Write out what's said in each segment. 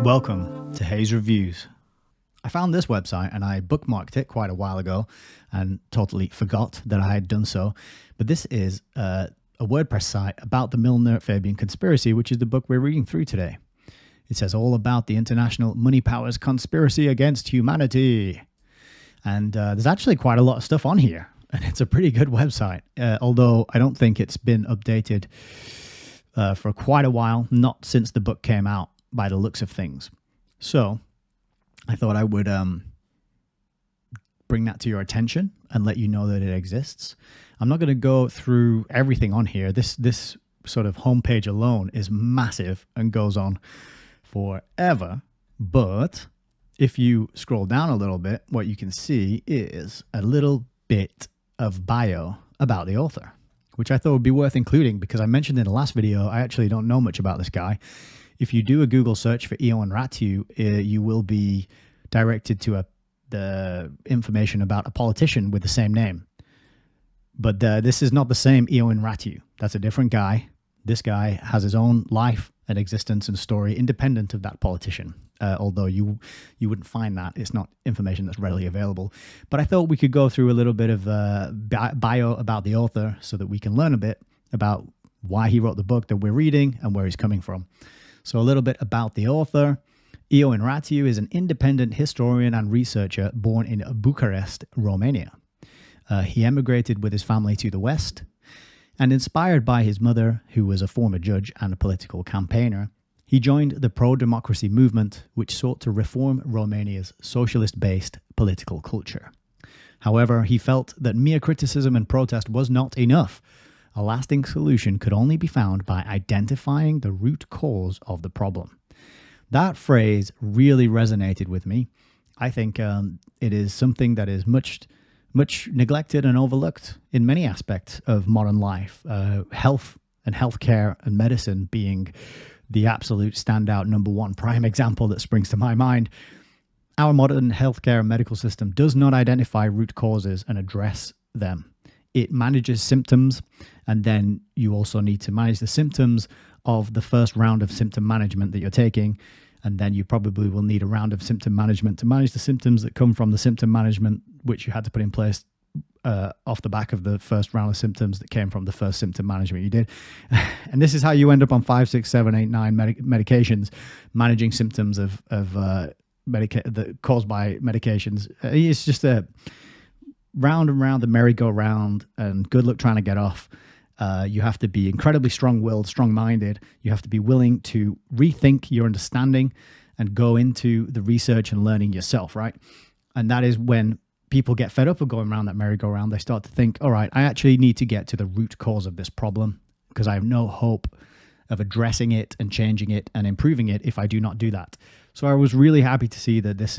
Welcome to Hayes Reviews. I found this website and I bookmarked it quite a while ago and totally forgot that I had done so. But this is a WordPress site about the Milner-Fabian conspiracy, which is the book we're reading through today. It says all about the international money powers conspiracy against humanity. And there's actually quite a lot of stuff on here. And it's a pretty good website, although I don't think it's been updated for quite a while, not since the book came out by the looks of things. So I thought I would bring that to your attention and let you know that it exists. I'm not going to go through everything on here. This sort of homepage alone is massive and goes on forever. But if you scroll down a little bit, what you can see is a little bit of bio about the author, which I thought would be worth including because I mentioned in the last video, I actually don't know much about this guy. If you do a Google search for Ioan Ratu, you will be directed to the information about a politician with the same name. But this is not the same Ioan Ratu. That's a different guy. This guy has his own life and existence and story independent of that politician. Although you wouldn't find that. It's not information that's readily available. But I thought we could go through a little bit of bio about the author so that we can learn a bit about why he wrote the book that we're reading and where he's coming from. So a little bit about the author. Ioan Ratu is an independent historian and researcher born in Bucharest, Romania. He emigrated with his family to the West, and inspired by his mother, who was a former judge and a political campaigner, he joined the Prodemocracy movement, which sought to reform Romania's socialist-based political culture. However, he felt that mere criticism and protest was not enough. A lasting solution could only be found by identifying the root cause of the problem. That phrase really resonated with me. I think it is something that is much neglected and overlooked in many aspects of modern life. Health and healthcare and medicine being the absolute standout number one prime example that springs to my mind. Our modern healthcare and medical system does not identify root causes and address them. It manages symptoms, and then you also need to manage the symptoms of the first round of symptom management that you're taking, and then you probably will need a round of symptom management to manage the symptoms that come from the symptom management, which you had to put in place off the back of the first round of symptoms that came from the first symptom management you did. And this is how you end up on 5, 6, 7, 8, 9 medications, managing symptoms that caused by medications. It's just a round and round the merry-go-round, and good luck trying to get off. You have to be incredibly strong-willed, strong-minded. You have to be willing to rethink your understanding and go into the research and learning yourself, right? And that is when people get fed up of going around that merry-go-round. They start to think, all right, I actually need to get to the root cause of this problem because I have no hope of addressing it and changing it and improving it if I do not do that. So I was really happy to see that this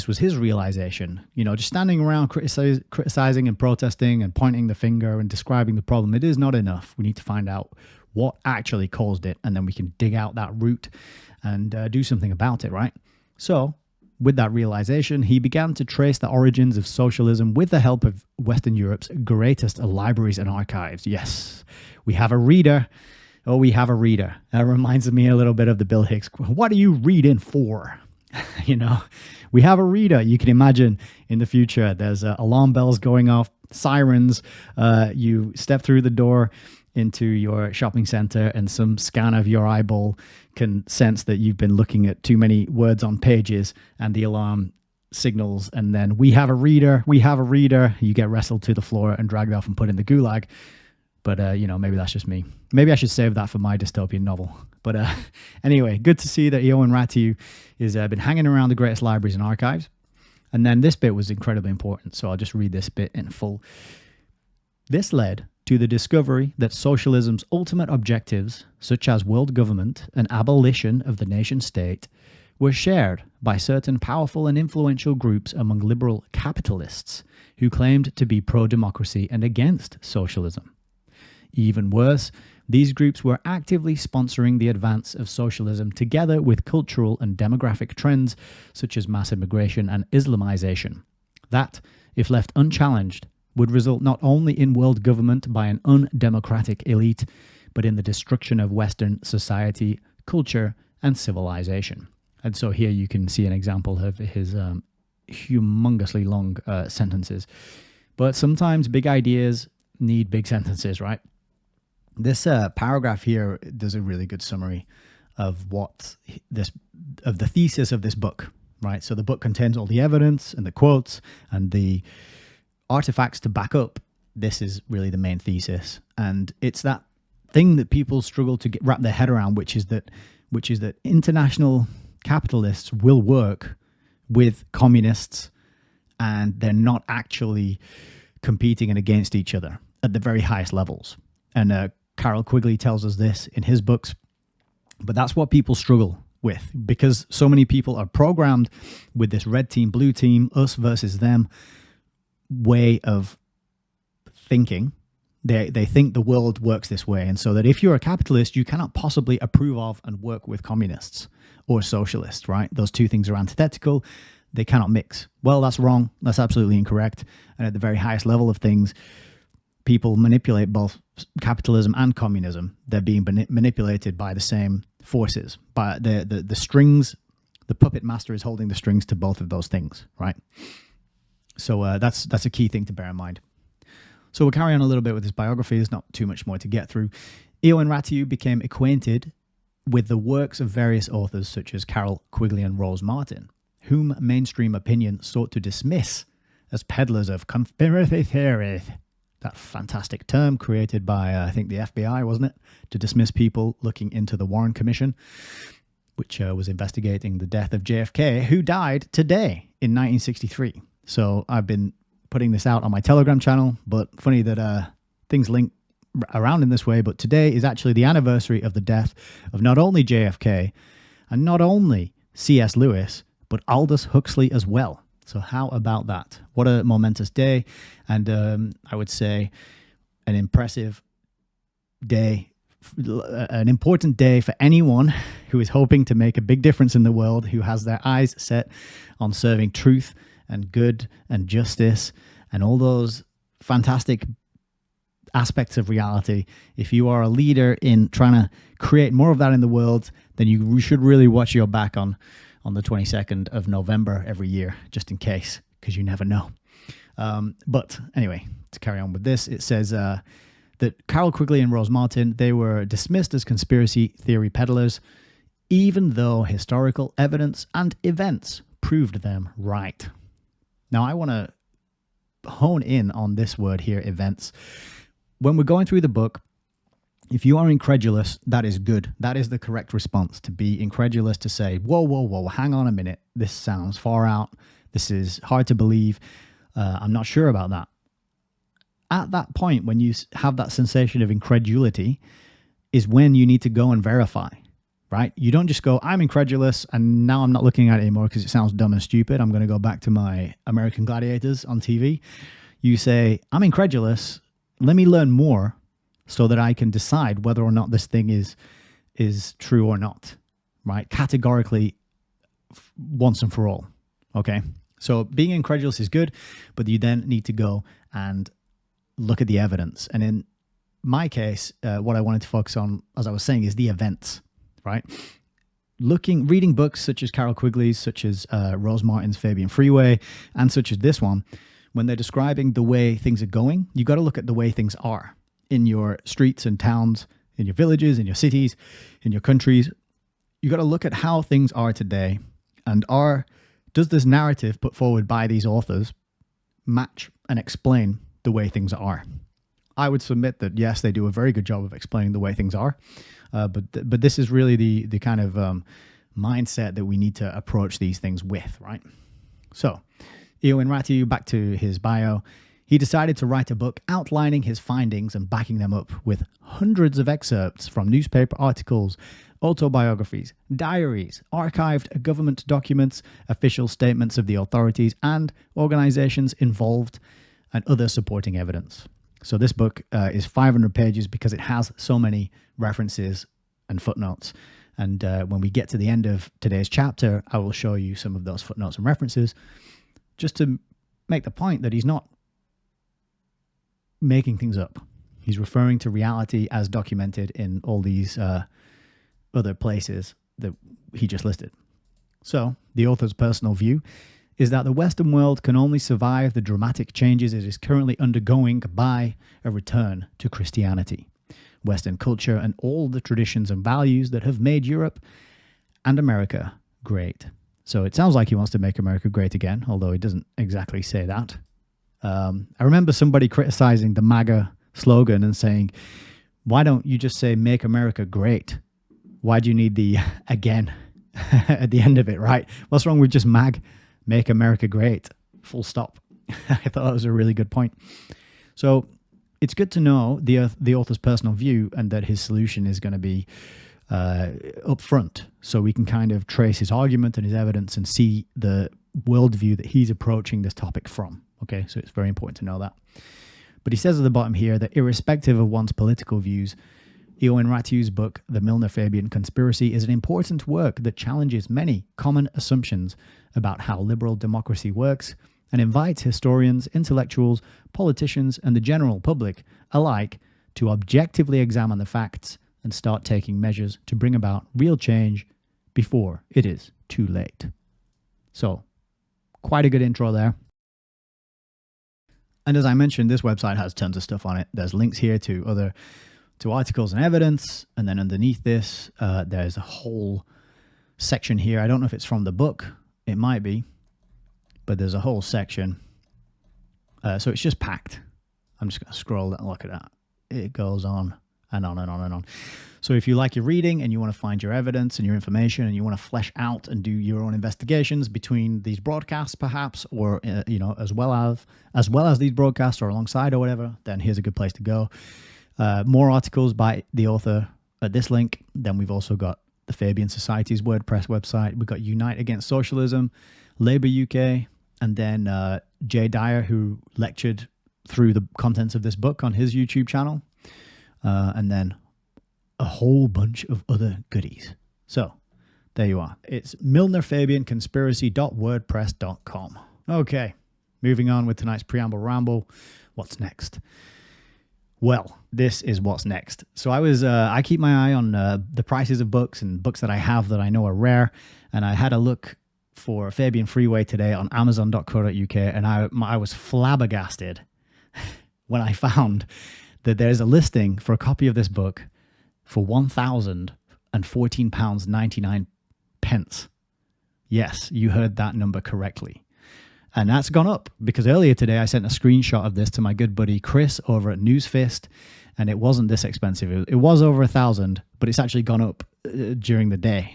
was his realization. You know, just standing around criticizing and protesting and pointing the finger and describing the problem, it is not enough. We need to find out what actually caused it, and then we can dig out that root and do something about it, right? So with that realization, he began to trace the origins of socialism with the help of Western Europe's greatest libraries and archives. Yes, we have a reader. Oh, we have a reader. That reminds me a little bit of the Bill Hicks. What are you reading for? You know, we have a reader. You can imagine in the future, there's alarm bells going off, sirens. You step through the door into your shopping center and some scan of your eyeball can sense that you've been looking at too many words on pages, and the alarm signals. And then we have a reader. You get wrestled to the floor and dragged off and put in the gulag. But, you know, maybe that's just me. Maybe I should save that for my dystopian novel. But anyway, good to see that Ioan Ratu has been hanging around the greatest libraries and archives. And then this bit was incredibly important, so I'll just read this bit in full. This led to the discovery that socialism's ultimate objectives, such as world government and abolition of the nation state, were shared by certain powerful and influential groups among liberal capitalists who claimed to be pro-democracy and against socialism. Even worse, these groups were actively sponsoring the advance of socialism together with cultural and demographic trends such as mass immigration and Islamization. That, if left unchallenged, would result not only in world government by an undemocratic elite, but in the destruction of Western society, culture, and civilization. And so here you can see an example of his humongously long sentences. But sometimes big ideas need big sentences, right? This paragraph here does a really good summary of the thesis of this book, right? So the book contains all the evidence and the quotes and the artifacts to back up. This is really the main thesis, and it's that thing that people struggle to wrap their head around, which is that international capitalists will work with communists, and they're not actually competing and against each other at the very highest levels. And Carroll Quigley tells us this in his books, but that's what people struggle with, because so many people are programmed with this red team, blue team, us versus them way of thinking. They think the world works this way, and so that if you're a capitalist, you cannot possibly approve of and work with communists or socialists, right? Those two things are antithetical. They cannot mix. Well, that's wrong. That's absolutely incorrect. And at the very highest level of things, people manipulate both capitalism and communism. They're being manipulated by the same forces. By the strings, the puppet master is holding the strings to both of those things, right? So that's a key thing to bear in mind. So we'll carry on a little bit with his biography. There's not too much more to get through. Eowyn Ratiw became acquainted with the works of various authors such as Carroll Quigley and Rose Martin, whom mainstream opinion sought to dismiss as peddlers of conspiracy theories. That fantastic term created by, I think, the FBI, wasn't it? To dismiss people looking into the Warren Commission, which was investigating the death of JFK, who died today in 1963. So I've been putting this out on my Telegram channel, but funny that things link around in this way, but today is actually the anniversary of the death of not only JFK and not only C.S. Lewis, but Aldous Huxley as well. So how about that? What a momentous day, and I would say an impressive day, an important day for anyone who is hoping to make a big difference in the world, who has their eyes set on serving truth and good and justice and all those fantastic aspects of reality. If you are a leader in trying to create more of that in the world, then you should really watch your back on the 22nd of November every year, just in case, because you never know. But anyway, to carry on with this, it says that Carroll Quigley and Rose Martin, they were dismissed as conspiracy theory peddlers, even though historical evidence and events proved them right. Now, I want to hone in on this word here, events. When we're going through the book, if you are incredulous, that is good. That is the correct response, to be incredulous, to say, whoa, hang on a minute. This sounds far out. This is hard to believe. I'm not sure about that. At that point, when you have that sensation of incredulity, is when you need to go and verify, right? You don't just go, I'm incredulous, and now I'm not looking at it anymore because it sounds dumb and stupid. I'm going to go back to my American Gladiators on TV. You say, I'm incredulous. Let me learn more so that I can decide whether or not this thing is true or not, right? Categorically, once and for all, okay? So being incredulous is good, but you then need to go and look at the evidence. And in my case, what I wanted to focus on, as I was saying, is the events, right? Reading books such as Carroll Quigley's, such as Rose Martin's Fabian Freeway, and such as this one, when they're describing the way things are going, you got to look at the way things are in your streets and towns, in your villages, in your cities, in your countries. You got to look at how things are today, and does this narrative put forward by these authors match and explain the way things are? I would submit that yes, they do a very good job of explaining the way things are, but this is really the kind of mindset that we need to approach these things with, right? So, Eowyn Ratiw, back to his bio. He decided to write a book outlining his findings and backing them up with hundreds of excerpts from newspaper articles, autobiographies, diaries, archived government documents, official statements of the authorities and organizations involved, and other supporting evidence. So this book is 500 pages because it has so many references and footnotes. And when we get to the end of today's chapter, I will show you some of those footnotes and references, just to make the point that he's not making things up. He's referring to reality as documented in all these other places that he just listed. So, the author's personal view is that the Western world can only survive the dramatic changes it is currently undergoing by a return to Christianity, Western culture, and all the traditions and values that have made Europe and America great. So it sounds like he wants to make America great again, although he doesn't exactly say that. I remember somebody criticizing the MAGA slogan and saying, why don't you just say make America great? Why do you need the again at the end of it, right? What's wrong with just make America great, full stop? I thought that was a really good point. So it's good to know the author's personal view and that his solution is going to be up front, so we can kind of trace his argument and his evidence and see the worldview that he's approaching this topic from. Okay, so it's very important to know that. But he says at the bottom here that irrespective of one's political views, Ioan Ratu's book, The Milner-Fabian Conspiracy, is an important work that challenges many common assumptions about how liberal democracy works and invites historians, intellectuals, politicians, and the general public alike to objectively examine the facts and start taking measures to bring about real change before it is too late. So, quite a good intro there. And as I mentioned, this website has tons of stuff on it. There's links here to articles and evidence, and then underneath this, there's a whole section here. I don't know if it's from the book. It might be, but there's a whole section. So it's just packed. I'm just going to scroll and look at that. It goes on and on and on and on. So if you like your reading and you want to find your evidence and your information and you want to flesh out and do your own investigations between these broadcasts perhaps, or as well as these broadcasts or alongside or whatever, then here's a good place to go. More articles by the author at this link. Then we've also got the Fabian Society's WordPress website. We've got Unite Against Socialism, Labour UK, and then Jay Dyer, who lectured through the contents of this book on his YouTube channel. And then a whole bunch of other goodies. So there you are. It's milnerfabianconspiracy.wordpress.com. Okay, moving on with tonight's preamble ramble. What's next? Well, this is what's next. So I keep my eye on the prices of books and books that I have that I know are rare. And I had a look for Fabian Freeway today on amazon.co.uk, and I was flabbergasted when I found that there's a listing for a copy of this book for £1,014.99. Yes, you heard that number correctly. And that's gone up because earlier today I sent a screenshot of this to my good buddy Chris over at Newsfist, and it wasn't this expensive. It was over 1,000, but it's actually gone up during the day.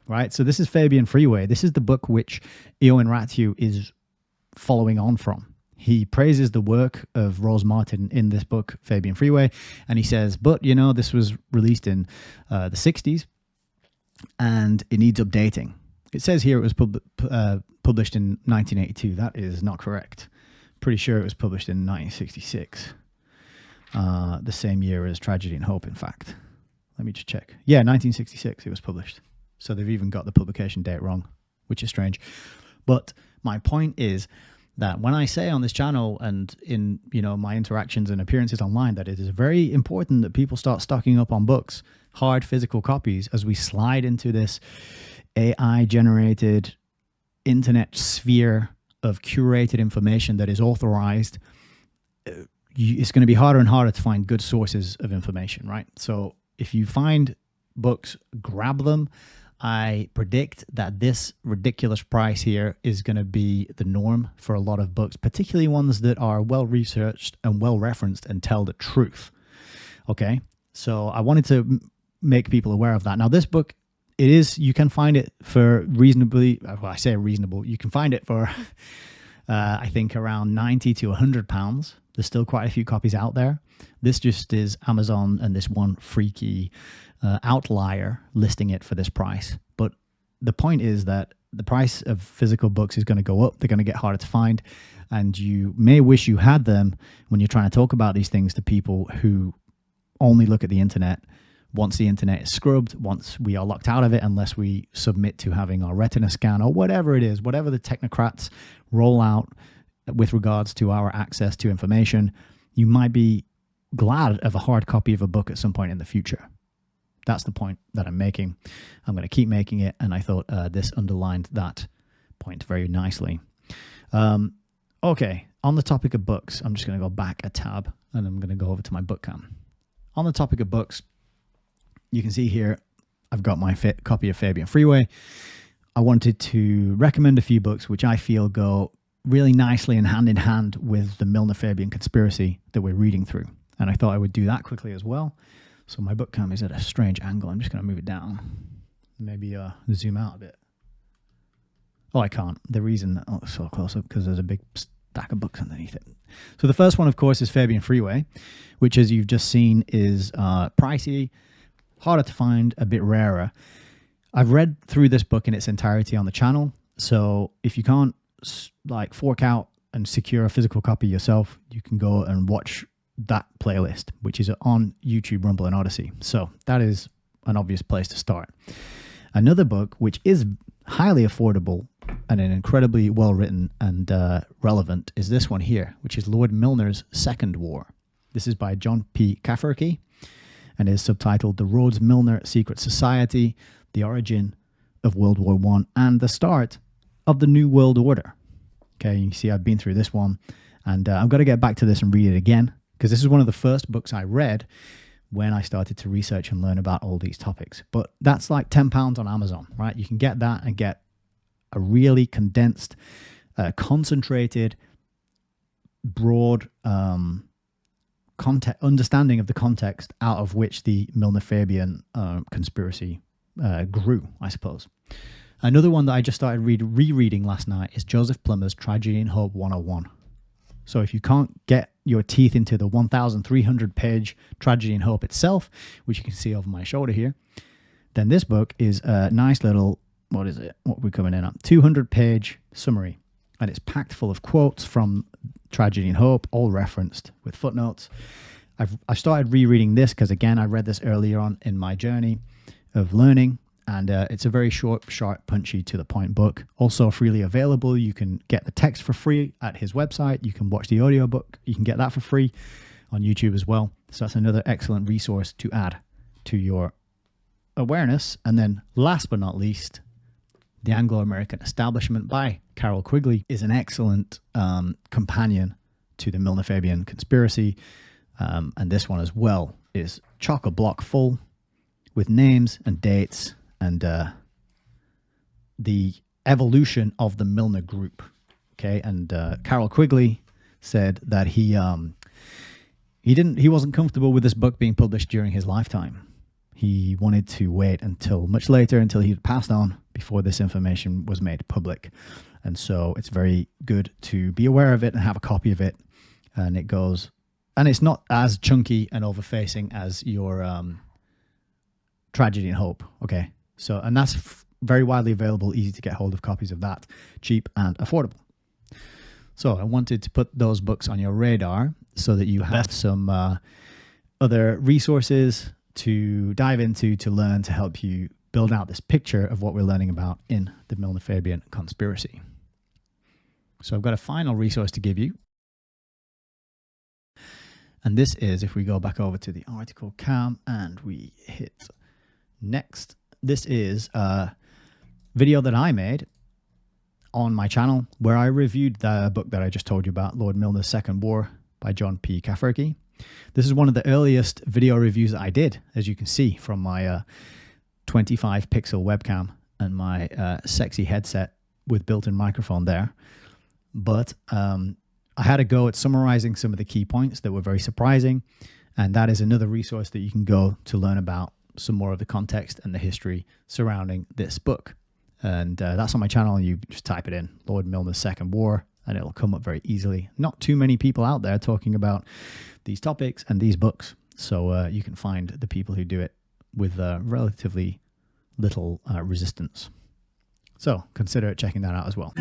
Right? So this is Fabian Freeway. This is the book which Ioan Ratu is following on from. He praises the work of Rose Martin in this book, Fabian Freeway, and he says, but, this was released in the 60s, and it needs updating. It says here it was published in 1982. That is not correct. Pretty sure it was published in 1966, the same year as Tragedy and Hope, in fact. Let me just check. Yeah, 1966 it was published. So they've even got the publication date wrong, which is strange. But my point is that when I say on this channel and in my interactions and appearances online that it is very important that people start stocking up on books, hard physical copies, as we slide into this AI-generated internet sphere of curated information that is authorized, it's going to be harder and harder to find good sources of information, right? So if you find books, grab them. I predict that this ridiculous price here is going to be the norm for a lot of books, particularly ones that are well-researched and well-referenced and tell the truth. Okay, so I wanted to make people aware of that. Now, this book, you can find it for reasonably, well, I say reasonable, you can find it for, I think, around £90 to £100. There's still quite a few copies out there. This just is Amazon and this one freaky outlier listing it for this price. But the point is that the price of physical books is going to go up. They're going to get harder to find. And you may wish you had them when you're trying to talk about these things to people who only look at the internet. Once the internet is scrubbed, once we are locked out of it, unless we submit to having our retina scan or whatever it is, whatever the technocrats roll out with regards to our access to information, you might be glad of a hard copy of a book at some point in the future. That's the point that I'm making. I'm going to keep making it, and I thought this underlined that point very nicely. Okay, on the topic of books, I'm just going to go back a tab, and I'm going to go over to my book cam. On the topic of books, you can see here, I've got my copy of Fabian Freeway. I wanted to recommend a few books which I feel go really nicely and hand in hand with the Milner-Fabian conspiracy that we're reading through. And I thought I would do that quickly as well. So my book cam is at a strange angle. I'm just going to move it down. Maybe zoom out a bit. Oh, I can't. The reason that it's so close up because there's a big stack of books underneath it. So the first one, of course, is Fabian Freeway, which, as you've just seen, is pricey, harder to find, a bit rarer. I've read through this book in its entirety on the channel. So if you can't like fork out and secure a physical copy yourself, you can go and watch that playlist, which is on YouTube, Rumble, and Odyssey. So that is an obvious place to start. Another book, which is highly affordable and an incredibly well-written and relevant, is this one here, which is Lord Milner's Second War. This is by John P. Cafferty and is subtitled The Rhodes-Milner Secret Society, The Origin of World War I, and the Start of the New World Order. Okay, you see I've been through this one, and I've got to get back to this and read it again, because this is one of the first books I read when I started to research and learn about all these topics. But that's like £10 on Amazon, right? You can get that and get a really condensed, concentrated, broad understanding of the context out of which the Milner-Fabian conspiracy grew, I suppose. Another one that I just started rereading last night is Joseph Plummer's Tragedy and Hope 101. So if you can't get your teeth into the 1,300-page Tragedy and Hope itself, which you can see over my shoulder here, then this book is a nice little, what is it? What we're coming in at? 200-page summary. And it's packed full of quotes from Tragedy and Hope, all referenced with footnotes. I've started rereading this because, again, I read this earlier on in my journey of learning. And it's a very short, sharp, punchy, to-the-point book. Also freely available. You can get the text for free at his website. You can watch the audiobook. You can get that for free on YouTube as well. So that's another excellent resource to add to your awareness. And then last but not least, The Anglo-American Establishment by Carol Quigley is an excellent companion to the Milner-Fabian conspiracy. And this one as well is chock-a-block full with names and dates and the evolution of the Milner group. Okay, and Carol Quigley said that he wasn't comfortable with this book being published during his lifetime. He wanted to wait until much later, until he had passed on, before this information was made public. And so it's very good to be aware of it and have a copy of it. And it goes, and it's not as chunky and overfacing as your Tragedy and Hope. Okay. So, and that's very widely available, easy to get hold of copies of that, cheap and affordable. So I wanted to put those books on your radar so that you have some other resources to dive into, to learn, to help you build out this picture of what we're learning about in the Milner-Fabian conspiracy. So I've got a final resource to give you. And this is, if we go back over to the article cam and we hit next, this is a video that I made on my channel where I reviewed the book that I just told you about, Lord Milner's Second War by John P. Cafferty. This is one of the earliest video reviews that I did, as you can see from my 25 pixel webcam and my sexy headset with built-in microphone there. But I had a go at summarizing some of the key points that were very surprising. And that is another resource that you can go to learn about some more of the context and the history surrounding this book. And that's on my channel. You just type it in, Lord Milner's Second War, and it'll come up very easily. Not too many people out there talking about these topics and these books. So you can find the people who do it with relatively little resistance. So consider checking that out as well.